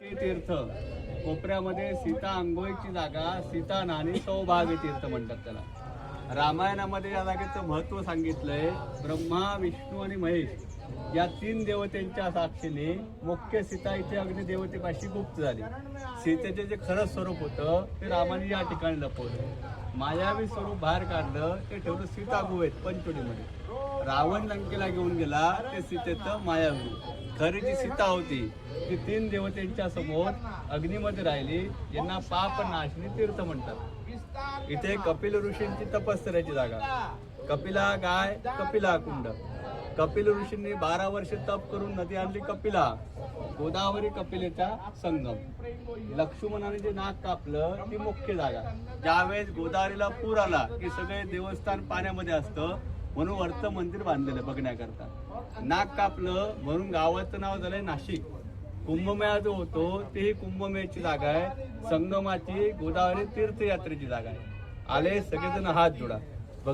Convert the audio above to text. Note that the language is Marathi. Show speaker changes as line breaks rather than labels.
तीर्थ कोपऱ्यामध्ये सीता अंघोळीची जागा, सीता नानी सौभाग्य तीर्थ म्हणतात त्याला। रामायणामध्ये या जागेचं महत्त्व सांगितलंय। ब्रह्मा, विष्णू आणि महेश या तीन देवतेंच्या साक्षीने मुख्य सीता इथे अग्निदेवतेपाशी गुप्त झाली। सीतेचे जे खरं स्वरूप होतं ते रामाने या ठिकाणी लपवलं। मायावी स्वरूप बाहेर काढलं ते ठेवलं सीता गुहेत पंचवटीमध्ये। रावण लंकेला घेऊन गेला ते सीतेचं मायावी। खरी जी सीता होती ती तीन देवतेंच्या समोर अग्नीमध्ये राहिली, ज्यांना पाप नाशनी तीर्थ म्हणतात। इथे कपिल ऋषींची तपश्चर्याची जागा। कपिला गाय, कपिला कुंड। कपिल ऋषींनी 12 वर्ष तप करून नदी आणली कपिला, गोदावरी कपिलेचा संगम। लक्ष्मणाने जे नाक कापलं ती मुख्य जागा। ज्यावेळेस गोदावरीला पूर आला की सगळे देवस्थान पाण्यामध्ये असतं, म्हणून वरचं मंदिर बांधलेलं बघण्याकरता। नाक कापलं म्हणून गावाचं नाव झालंय नाशिक। कुंभमेळा जो होतो ती कुंभमेळ्याची जागा आहे, संगमाची, गोदावरी तीर्थयात्रेची जागा आहे। आले सगळेजण हात जोडा।